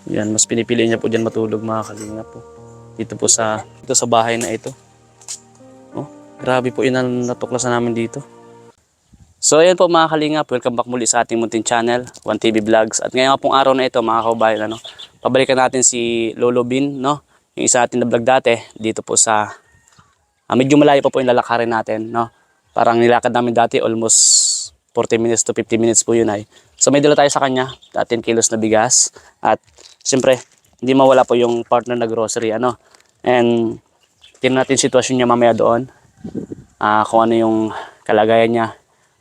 Yan, mas pinipili niya po dyan matulog mga kalingap po. Dito sa bahay na ito. Oh, grabe po yun ang natuklasan namin dito. So ayan po mga kalingap, welcome back muli sa ating munting channel, 1TV Vlogs. At ngayon pong araw na ito mga kaubayan, pabalikan natin si Lolo Bin, no? Yung isa natin na vlog dati, dito po sa, medyo malayo pa po yung lalakarin natin, no? Parang nilakad namin dati, almost 40 minutes to 50 minutes po yun ay. So may dala tayo sa kanya, 10 kilos na bigas. At siyempre, hindi mawala po yung partner na grocery, And tingnan natin sitwasyon niya mamaya doon. Kung ano yung kalagayan niya.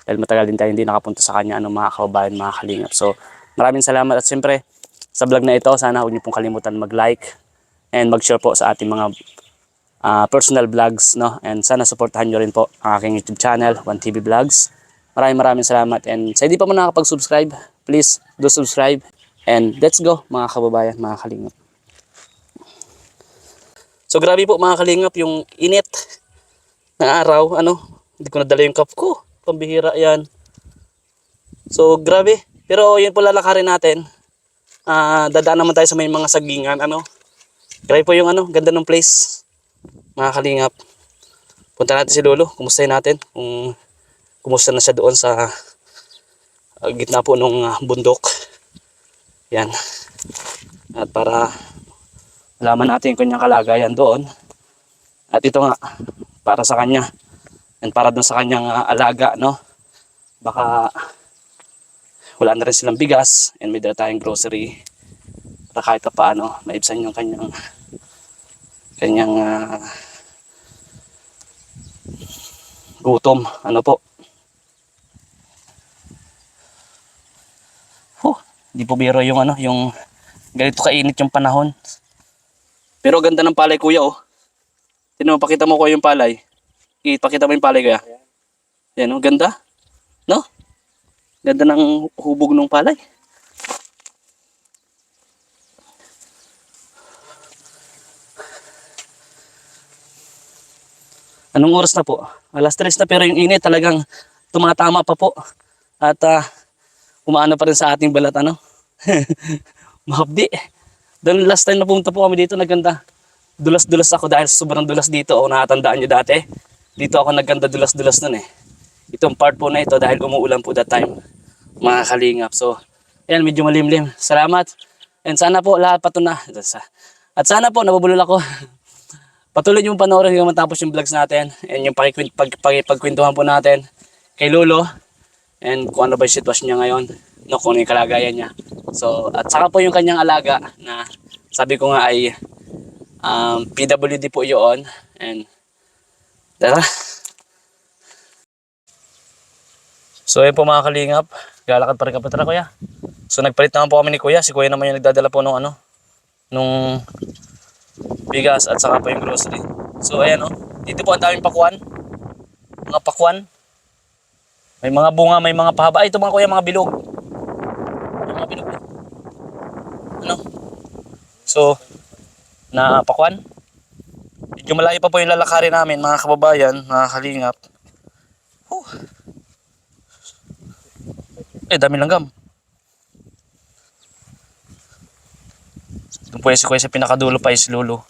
Dahil matagal din tayo hindi nakapunta sa kanya, mga kaubayan, mga kalingap. So, maraming salamat. At siyempre, sa vlog na ito, sana huwag niyo pong kalimutan mag-like and mag-share po sa ating mga personal vlogs, no? And sana supportahan niyo rin po ang aking YouTube channel, 1TV Vlogs. Maraming salamat. And sa hindi pa mo nakakapag-subscribe, please do subscribe. And let's go, mga kababayan, mga kalingap. So, grabe po, mga kalingap, yung init ng araw, hindi ko nadala yung cup ko. Pambihira yan. So grabe. Pero yun po lalakarin natin. Dadaan naman tayo sa may mga sagingan. Grabe po yung ganda ng place. Mga kalingap. Punta natin si Lolo. Kumustahin natin. Kung kumusta na siya doon sa gitna po ng bundok. Yan. At para malaman natin yung kanyang kalagayan doon. At ito nga. Para sa kanya. And para dun sa kanyang alaga, baka wala na rin silang bigas and may dala tayong grocery para kahit pa paano maibsan yung kanyang gutom. Po. Di po biro yung yung ganito kainit yung panahon. Pero ganda ng palay, kuya, oh. Pakita mo ko yung palay. Ipakita mo yung palay, kaya. Yan, ganda. No? Ganda ng hubog ng palay. Anong oras na po? Alas 3 na, pero yung init talagang tumatama pa po. At umaano pa rin sa ating balat, Mahapdi. Doon last time na pumunta po kami dito, naganda. Dulas-dulas ako dahil sobrang dulas dito. O nakatandaan nyo dati. Dito ako naganda dulas-dulas nun eh. Itong part po na ito dahil umuulan po that time, mga kalingap. So, ayan, medyo malimlim. Salamat. And sana po lahat pato na. At sana po nabubulol ako. Patuloy nyo panoorin hanggang matapos yung vlogs natin. And yung pagkwentuhan po natin kay Lolo. And kung ano ba yung sitwasyon niya ngayon. Kung ano yung kalagayan niya. So, at saka po yung kanyang alaga na sabi ko nga ay PWD po yun. And tara. So ayun po mga kalingap, lalakad pa rin kami. Tara, kuya. So nagpalit naman po kami ni kuya. Si kuya naman yung nagdadala po nung bigas at saka po yung grocery. So ayan, dito po ang daming pakuan. Mga pakuan. May mga bunga, may mga pahaba. Ay, ito mga kuya, mga bilog. May mga bilog. So, na pakuan. Medyo malayo pa po yung lalakarin namin, mga kababayan, mga kalingap. Dami langgam. Doon po si kuya sa pinakadulo pa si Lolo.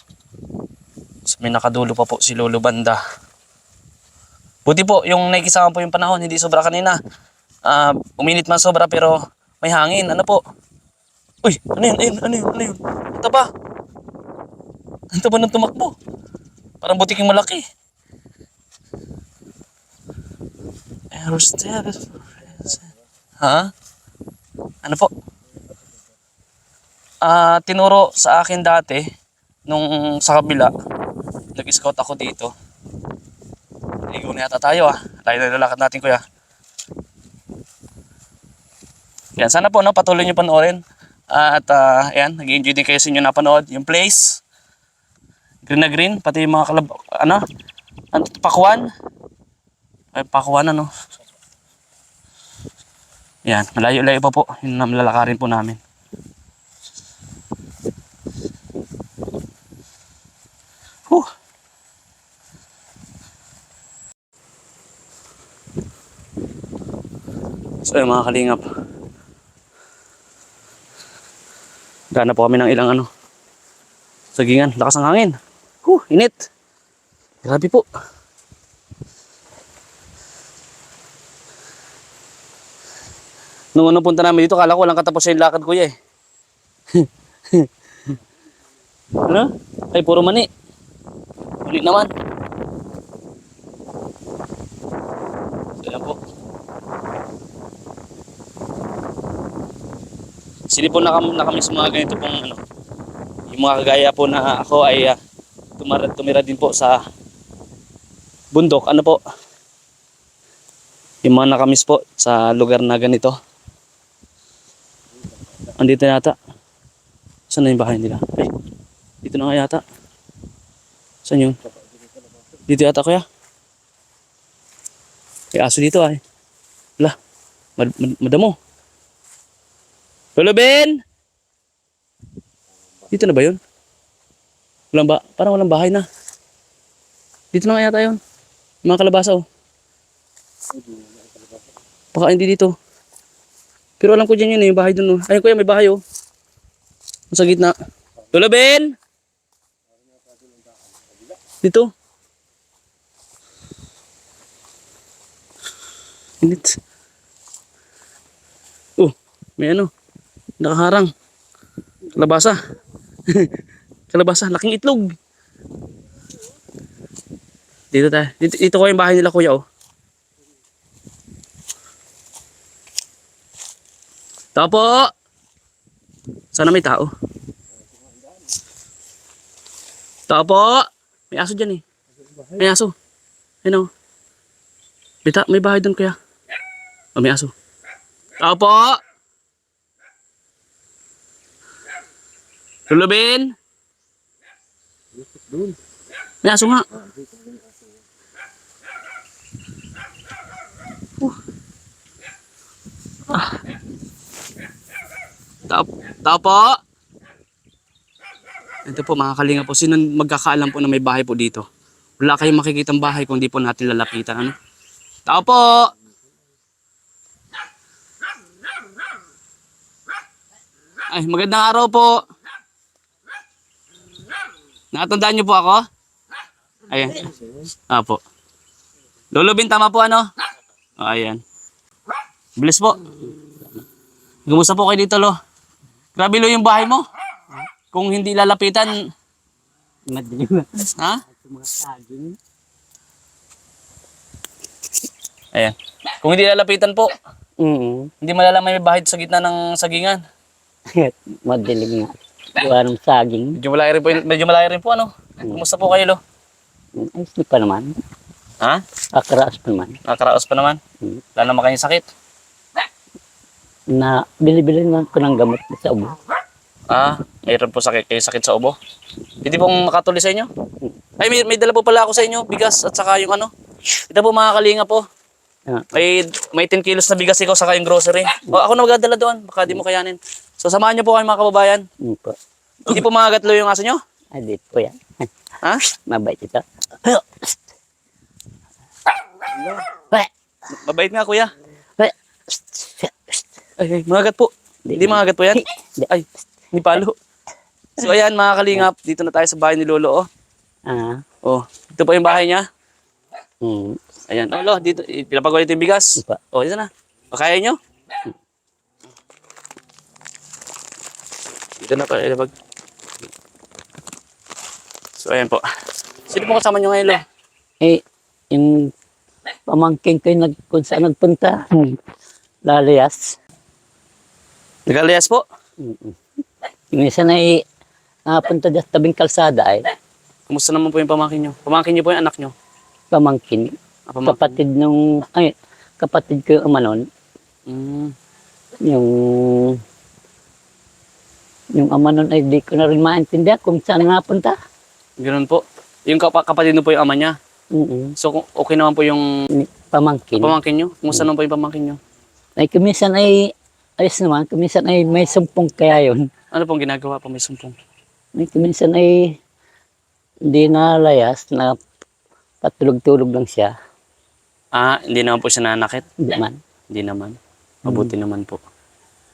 Sa pinakadulo pa po si Lolo banda. Buti po yung nakikisama po yung panahon, hindi sobra kanina. Uminit man sobra pero may hangin. Po? Uy, ano yun? Ito ba? Ito ba nang tumakbo? Parang butiking malaki. Ha? Ano po? Tinuro sa akin dati nung sa kabila. Nag-scout ako dito. Ligo na yata tayo Tayo na lalakad natin, kuya. Yan, sana po patuloy nyo panoorin. At yan, nag-enjoy din kayo sa inyo napanood. Yung place, green na green, pati yung mga pakuan. Ay, pakuan Yan, malayo-layo pa po. Yung lalakarin po namin. So yun mga kalingap, Gana po kami ng ilang ano. Sagingan. Lakas ng hangin. Init. Grabe po. Nung unang punta namin dito, kala ko walang katapos yung lakad kuya eh. Ano? Ay, puro mani. Ulit naman. So, yan po. Sinipon na kami sa mga ganito pong ano. Yung mga kagaya po na ako ay tumira din po sa bundok. Ano po? Yung mga nakamiss po sa lugar na ganito. Andito na yata. Saan na yung bahay nila? Ay, dito na nga yata. Saan yun? Dito yata kuya. May aso dito ay. Wala. Madamo. Lolo Ben! Dito na ba yun? Parang walang bahay na. Dito na nga yata yun. Yung mga kalabasa oh. Baka hindi dito. Pero alam ko dyan yun eh, yung bahay dun oh. Ayun kuya, may bahay oh. Sa gitna. Lolo Ben! Dito. Init. Oh, may ano. Nakaharang. Kalabasa. Kalabasa, laking itlog. Dito tayo. Dito ko yung bahay nila kuya oh. Tao po! Sana may tao. Tao po! May aso dyan eh. May aso. Ayun oh. May bahay doon kuya. Oh, may aso. Tao po! Lolo Ben! May aso nga. Tao po! Ito po mga kalinga po. Sino magkakaalam po na may bahay po dito? Wala kayong makikitang bahay kung di po natin lalapitan. Ano? Tao po! Ay, magandang araw po. Nakatandaan niyo po ako? Ayan. Apo. Lolo Ben, tama po ano? Oh, ayan. Bilis po. Gumusta po kayo dito, Lo? Grabe, Lo, yung bahay mo. Kung hindi lalapitan... Madilim. Ha? Mga saging. Ayan. Kung hindi lalapitan po, Mm. hindi malalaman may bahay sa gitna ng sagingan. Madilim nga. Gawa ng saging. Medyo malayo rin po, ano? Kumusta po kayo, Lo? Ayos di pa naman. Ha? Akaraas pa naman. Nakakaraos pa naman. Mm. Wala naman kayong sakit. Na bili-bili naman ko ng gamot sa ubo. Mayroon po kayo sakit sa ubo. Hindi pong makatuloy sa inyo? Ay, may dala po pala ako sa inyo. Bigas at saka yung ano. Ito po mga kalinga po. Ah. May 10 kilos na bigas ikaw saka yung grocery. O, ako na magdadala doon. Baka di mo kayanin. So, samahan niyo po kayo mga kababayan. Po. Hindi po mga gatlo yung aso nyo? Ay, di po yan. Ha? Mabait ito. Mabait nga, kuya. Ay, Ay, mga gat po. Hindi mga gat po yan? Ay, hindi palo. So, ayan mga kalingap. Dito na tayo sa bahay ni Lolo, oh. Ah. Oh, ito po yung bahay niya. Mm. Ayan. Oh, Lo, dito. Pinapag ko dito yung bigas. Pa. Oh, dito na. O, kaya nyo? Dito na pa. Ilapag. So, ayan po. Sino po kasama nyo ngayon, Lo? Eh, yung pamangking ko yung kung saan nagpunta. Lalayas. Nag-alias po? Mm. Yung isa na napunta dyan sa tabing kalsada ay Kumusta naman po yung pamangkin nyo? Pamangkin nyo po yung anak nyo? pamangkin. Pamangkin. Kapatid ko yung amanon. Mm. Yung amanon ay di ko na rin maintindihan kung saan napunta. Ganun po. Yung kapatid nyo po yung ama niya. Mm. So, okay naman po yung Pamangkin. pamangkin nyo? Kumusta naman po yung pamangkin nyo? Ay kumisan ay ayos naman. Kumisan ay may sumpong kaya yun. Ano pong ginagawa po? May sumpong. Ay kumisan ay hindi na layas na patulog-tulog lang siya. Hindi naman po siya nanakit? Hindi man. Hindi naman. Mabuti naman po.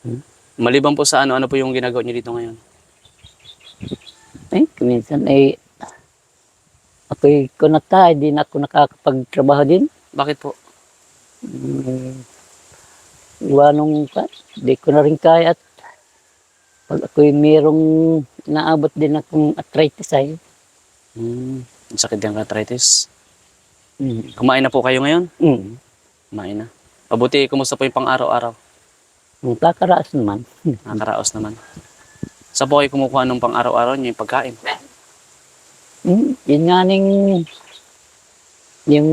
Hmm. Maliban po sa ano po yung ginagawa niyo dito ngayon? Ay, minsan ay ako'y kunata, hindi na ako nakakapagtrabaho din. Bakit po? Mm, Iwanong ka, di ko na rin kaya at pag ako'y merong naabot din akong arthritis ay. Ang sakit ng arthritis. Mm. Kumain na po kayo ngayon? Mm. Kumain na. Mabuti, kumusta po yung pang-araw-araw? Ang kakaraas naman. Nakakaraos naman. Sa po kayo kumukuha ng pang-araw-araw niyo yung pagkain? Yun nga ning, yung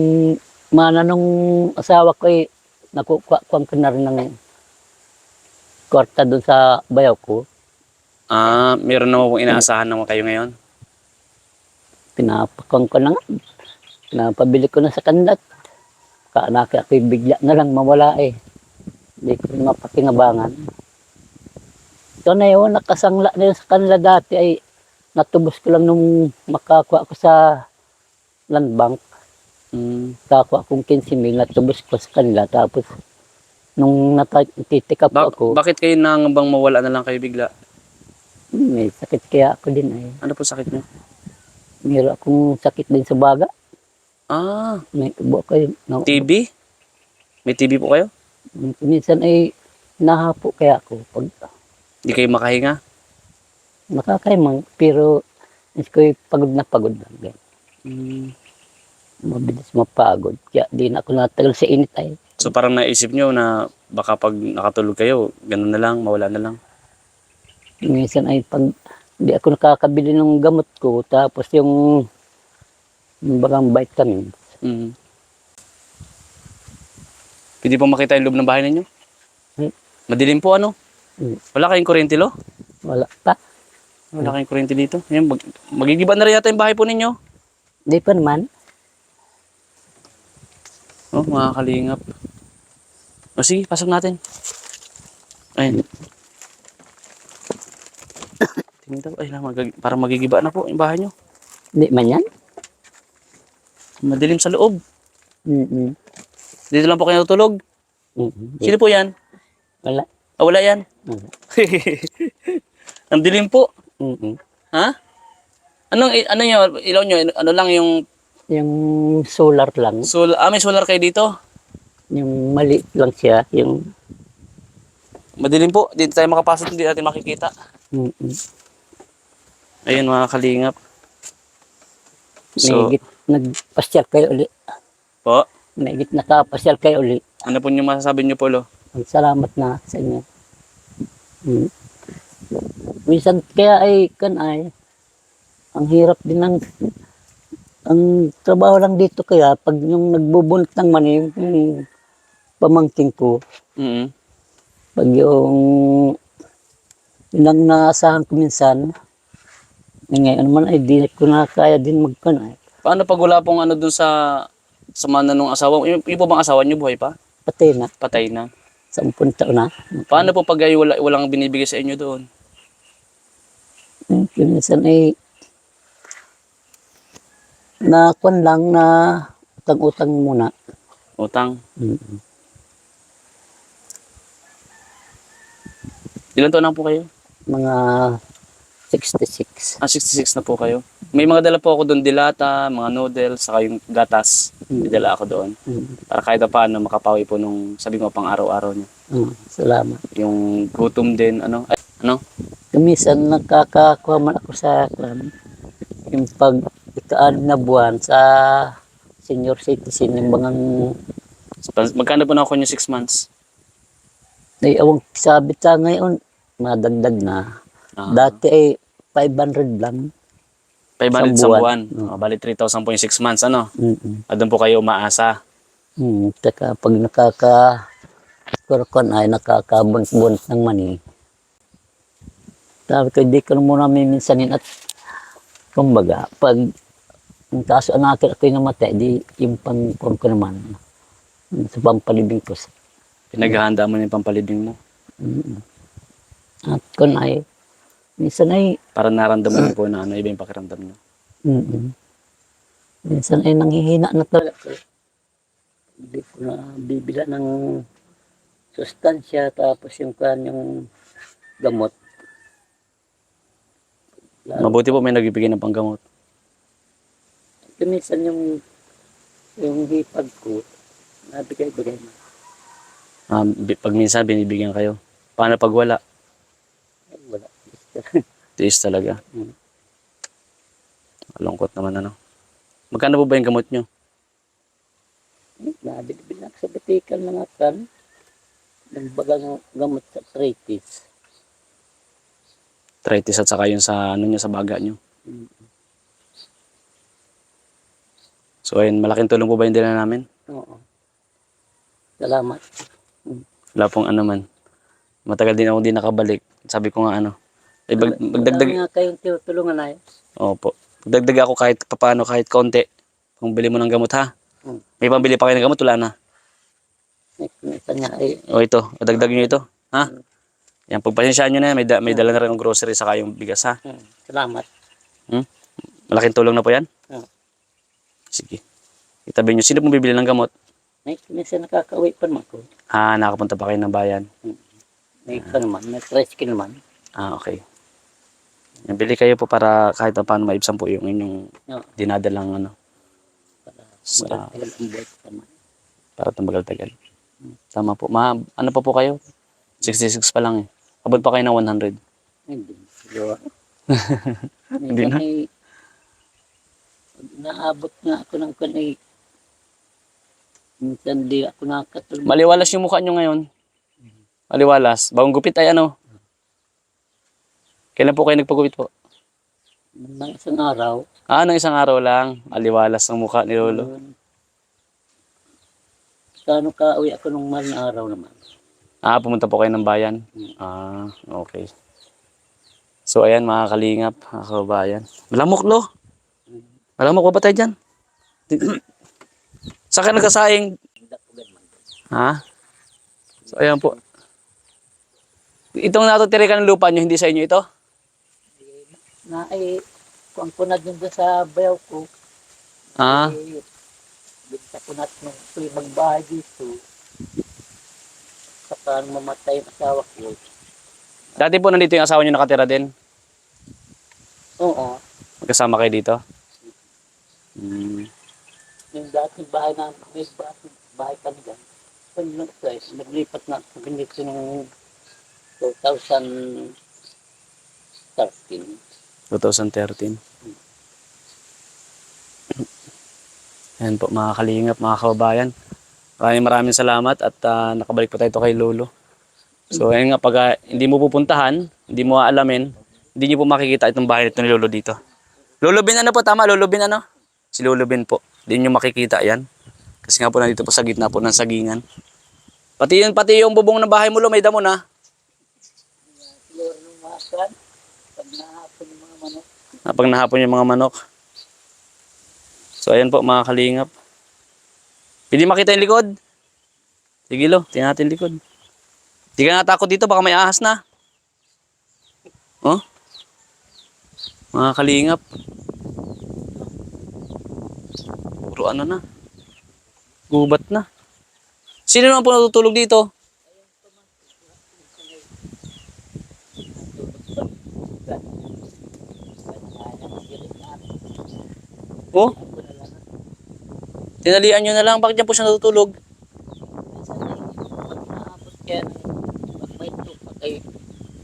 mana nung asawa ko ay nakukuha ko na rin ng kwarta doon sa bayaw ko. Meron naman pong inaasahan naman kayo ngayon? Pinapakuha ko na nga. Napabili ko na sa kanila. Kaanak ako'y bigla na lang mawala eh. Hindi ko rin mapakinabangan. Ito na yun, nakasangla na yun sa kanila dati ay natubos ko lang nung makakuha ko sa land bank. Kakuha kong 15,000, natubos ko sa kanila. Tapos, nung natitikap ako, Bakit kayo nangambang mawala na lang kayo bigla? may sakit kaya ako din ay. Ano po sakit niyo? Meron akong sakit din sa baga. May ubo kayo. TB? May TB po kayo? Minsan ay nahapo kaya ako pag Hindi kayo makahinga? nakakaimang. Pero, ko'y pagod na pagod lang. Mabilis mapagod. Kaya di na ako natagal sa init ay. So parang naisip nyo na baka pag nakatulog kayo, ganun na lang, mawala na lang. Minsan ay pag di ako nakakabili ng gamot ko, tapos yung bagang vitamins. Pwede po makita yung loob ng bahay ninyo? Madilim po ano? Wala kayong kuryente lo? Wala pa. Wala kayong kuryente dito? Yan, magigiba na rin yata yung bahay po ninyo. Di pa naman. Oh, mga kalingap. O sige, pasok natin. Ayun. Tingnan daw, ay lang, parang magigiba na po yung bahay nyo. Di man yan. Madilim sa loob. Mm-mm. Dito lang po kayo natutulog. Sino po yan? Wala. Wala yan. Wala. Ang dilim po. Mm-mm. Ha? Ano nyo, ilaw nyo, ano lang yung Yung solar lang. may solar kayo dito? Yung maliit lang siya. Yung Madilim po, dito tayo makapasok, hindi natin makikita. mm-mm. Ayun mga kalingap. So, Mahigit nagpasyal kayo uli. po, Mahigit nakapasyal kayo uli. ano po yung masasabi nyo po, Lo? Salamat na sa inyo. Minsan kaya ay ang hirap din ang trabaho lang dito kaya pag yung nagbubunot ng mani yung pamangking ko, pag yung ang naasahan ko minsan, ngayon naman ay di ko na kaya din magkanay. Paano pag wala pong ano dun sa mana nung asawa? Yung po bang asawa nyo buhay pa? Patay na, Patay na. 10 taon na. Paano po pag ay walang binibigay sa inyo doon? Minsan ay nakuan lang na utang-utang muna. Utang. Mm-mm. Ilan taon na po kayo? Mga 66. 66 na po kayo. May mga dala po ako doon, dilata, mga noodles, saka yung gatas. May dala ako doon. Para kahit pa paano makapawi po nung sabi mo pang araw-araw niyo. Salamat. Yung gutom din, ano? Minsan nakakakuha man ako sa yung pag ika-6 na buwan sa senior citizen, yung bangang Magkano po na ako yung 6 months? ay awang sabit sa ngayon, madagdag na. Dati ay 500 lang. 500 sa buwan. Bali 3,000 po yung 6 months, ano? Doon po kayo umaasa. Saka pag kurkon ay nakakabunt-bunt ng mani. Sabi ko, di ko muna miminsanin at kumbaga, pag ang kaso anak ako yung namatay, di yung pang ko naman sa pampalibing ko. Pinaghahanda mo yung pampalibing mo. At kun ay, minsan ay, Para naramdaman mo po na ano, iba yung pakiramdam nyo. minsan ay nanghihina na talaga. Hindi ko na bibila ng sustansya, tapos yung kanyang gamot. Mabuti po may nagbibigay ng panggamot. Minsan yung hipag ko, nabigay-bigay mo. Pag minsan binibigyan kayo. Paano pag wala? Ay, wala. Tiis talaga. Hmm. Malungkot naman ano. Magkano po ba yung gamot nyo? Nabili na sa bitikan mga kan. Nagbagang gamot sa arthritis. Arthritis at saka yung sa ano nyo, sa baga nyo. Hmm. So ayun, malaking tulong po ba yung dila namin? Oo. Salamat. Wala pong ano man. Matagal din ako di nakabalik. Sabi ko nga ano. Eh, Marami magdagdag. nga kayong tinutulungan ay. Opo. Magdagdag ako kahit papaano, kahit konti. Kung bili mo ng gamot ha. Hmm. May pambili pa kayo ng gamot, wala na. Minsan nga ay. O ito, dagdag nyo ito. Ha? Yan, pagpasensyaan nyo na yan. May dala na rin ng grocery saka yung bigas ha. Salamat. Malaking tulong na po yan. Oo. Sige. Itabi nyo. Sino pong bibili ng gamot? Minsan nakakauwi pa naman ko. Ha, nakapunta pa kayo ng bayan. May ito naman, may tricycle naman. Okay. Yan, bili kayo po para kahit pa paano maibsan po yung inyong Oo. dinadalang ano. Para Sa, magal ang buhay naman. para tumagal-tagal. Tama po. Ano pa po kayo? 66 pa lang eh. Abot pa kayo ng 100. Hindi. Siguro. Hindi na. Naabot nga ako ng kanay. Minsan di ako nakatulog. Maliwalas yung mukha nyo ngayon. Maliwalas. Bagong gupit ay ano? Kailan po kayo nagpagupit po? Nang isang araw. Nang isang araw lang. Maliwalas ang mukha ni Lolo. Kano ka uwi ako nung maling araw naman. Pumunta po kayo ng bayan. Okay. So ayan mga kalingap, mga kababayan. Malamok lo. Malamok pa ba tayo dyan? Saan ka nagkasaing? Ha? So ayan po. Itong natutirikan ng lupa nyo, hindi sa inyo ito? Na ay, kung punad yun doon sa bayaw ko. Bigta ko natin nung tuloy magbahay dito. Saka mamatay ang asawa ko. Dati po nandito yung asawa nyo nakatira din? Oo. Magkasama kayo dito? Yung dating bahay na may bahay kami dyan. Naglipat na ako dito noong 2013. 2013. Ayan po mga kalingap, mga kababayan. Maraming salamat at nakabalik po tayo kay Lolo. So ayun nga, pag hindi mo pupuntahan, hindi mo aalamin, hindi niyo po makikita itong bahay nito ni Lolo dito. Lolo Bin ano po, tama? Lolo Bin ano? Si Lolo Bin po. Hindi niyo makikita yan. Kasi nga po nandito po sa gitna po ng sagingan. Pati yung bubong ng bahay mo, Lo, may damo na. Siguro nung masan, pag nahapon yung mga manok. Pag nahapon yung mga manok. So ayan po mga kalingap. Pwede makita yung likod? Sige Lo, tingnan natin yung likod. Hindi ka natakot dito, baka may ahas na. Oh? Mga kalingap. Puro ano na. Gubat na. Sino naman po natutulog dito? Oh? Tinalian nyo na lang. Bakit dyan po siya natutulog? Pag naabot yan, pag may tupa kayo,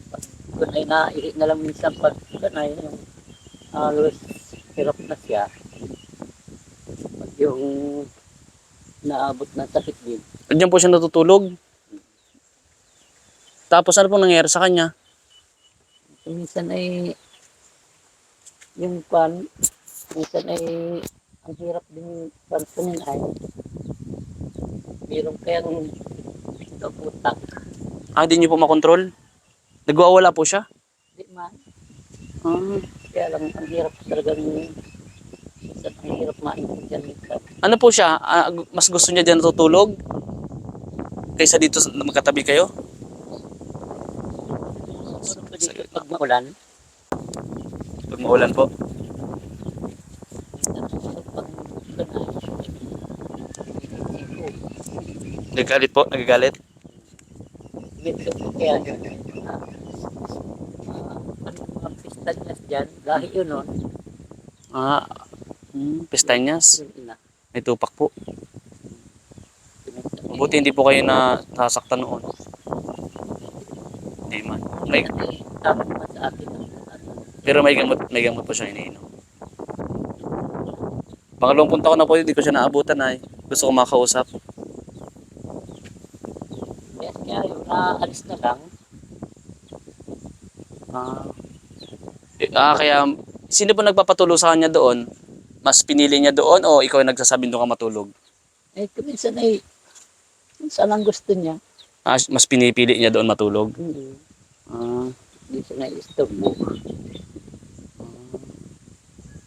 pag kunay naihi na lang minsan pag kunay yung halos hirap na siya. Pag yung naabot na sakit din. Dyan po siya natutulog. Tapos ano pong nangyayari sa kanya? Minsan ay yung pan, minsan ay ang hirap din pansunin ay meron kayang kaputak. Di niyo po makontrol? Nagwawala po siya? Di man. Ah. Kaya lang ang hirap talagang minsan ang hirap maintindihan minsan. Ano po siya? Mas gusto niya dyan natutulog? Kaysa dito magkatabi kayo? Siguro pa dito pag maulan, Pag maulan po. pag Nagagalit po? Nagagalit? minsan po kaya yun. Ano mga pista pestanyas dyan. Lahi yun nun. Ah, pestanyas. Yun na. May tupak po. Mabuti hindi po kayo na nasaktan noon. Hindi man. Sabi pa sa akin. Pero may gamot po siya iniinom. Pangalawang punta ko na po, hindi ko siya naabutan ay. Gusto ko makausap. Yes, kaya yun, naalis na lang. Kaya sino po nagpapatulo sa kanya doon? Mas pinili niya doon o ikaw yung nagsasabing doon ka matulog? Eh, minsan ang gusto niya. Mas pinipili niya doon matulog? Hindi. Ah, Hindi siya na-istorbo.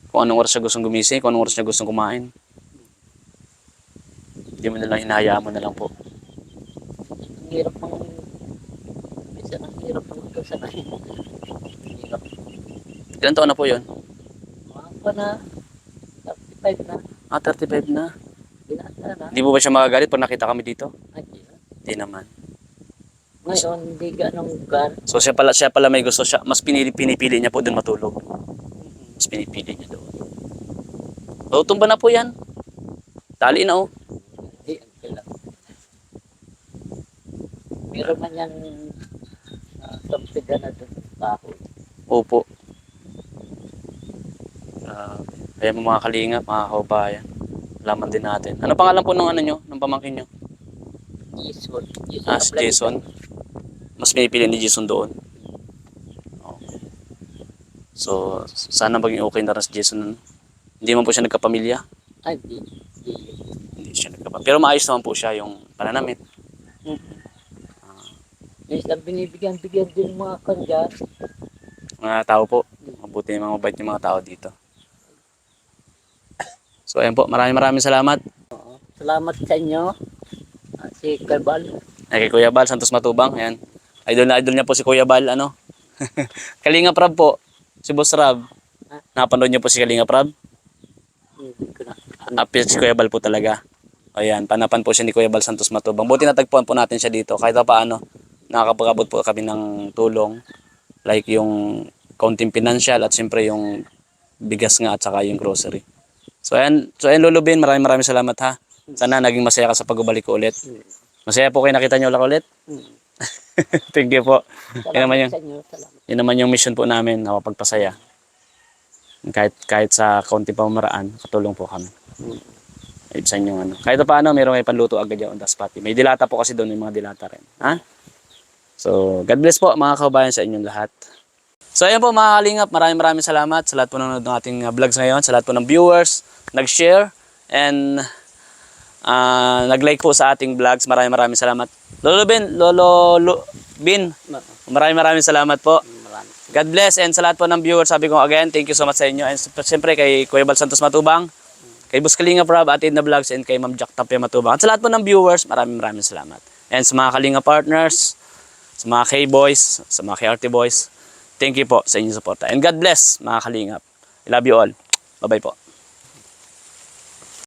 kung anong oras siya gustong gumising, kung anong oras siya gustong kumain. Hindi mo na lang, hinahayaan mo na lang po. Ang hirap mong, minsan ang hirap mong ito sa kanya. Hirap. Ilan taon na po yun? Mga pa na, 35 na, 35 na. binata na. Hindi mo ba siya magagalit pag nakita kami dito? Ay, Hindi naman. ngayon, hindi ganong gan. So siya pala may gusto siya. Mas pinipili niya po doon matulog. Mas pinipili niya doon. So tumba na po yan. Tali na oh. Hindi, ang kailang. Meron man yan, sampida na doon sa kahoy. Opo. Kaya mga kalingap, mga kaubayan. Alaman din natin. Ano pangalan po ng ano nyo? Ng pamangkin nyo? Jason. Si Jason. Mas pinipili ni Jason doon. Okay. So, sana maging okay na rin si Jason. Hindi man po siya nagkapamilya. Ay, hindi. Hindi siya nagkapamilya. Pero maayos naman po siya yung pananamit. Minsan binibigyan-bigyan din mga kanya. Mga tao po. Mabuti yung mga mabait yung mga tao dito. So, ayan po. Maraming salamat. Salamat sa inyo. Si Karbal. Ay, kay Kuya Bal, Santos Matubang. Ayan. Idol na idol niya po si Kuya Bal. Ano? Kalinga Prab po. Si Boss Rab. Napanood niyo po si Kalinga Prab? Hindi ko na. Appear si Kuya Bal po talaga. Ayan, panapan po siya ni Kuya Bal Santos Matubang. Buti natagpuan po natin siya dito. Kahit pa paano, nakakapagabot po kami ng tulong. Like yung kaunting financial at siyempre yung bigas nga at saka yung grocery. So ayan Lolo Ben, maraming salamat ha. Sana naging masaya ka sa pagbabalik ko ulit. Masaya po kayo nakita niyo ulit. Thank you po. Salamat sa inyo. Salamat. Yun naman yung mission po namin, nakapagpasaya. Kahit sa kaunting pamamaraan, katulong po kami. Ibsan yung ano. Kahit pa paano, mayroong may panluto agad yung daspati. May dilata po kasi doon, may mga dilata rin. Ha? So, God bless po mga kababayan sa inyong lahat. So, ayan po mga kalingap, maraming salamat sa lahat po nanonood ng ating vlogs ngayon, sa lahat po ng viewers, nag-share, and nag-like po sa ating vlogs. Maraming salamat. Lolo Bin, maraming salamat po. God bless, and sa lahat po ng viewers, sabi ko again, thank you so much sa inyo. And siyempre kay Kuya Bal Santos Matubang, kay Boss Kalinga Prab, Atid na Vlogs, and kay Ma'am Jack Tapia Matubang. At sa lahat po ng viewers, maraming salamat. And sa mga Kalinga partners, sa mga K-Boys, sa mga KRT Boys, thank you po sa inyong suporta. And God bless mga Kalingap. I love you all. Bye-bye po.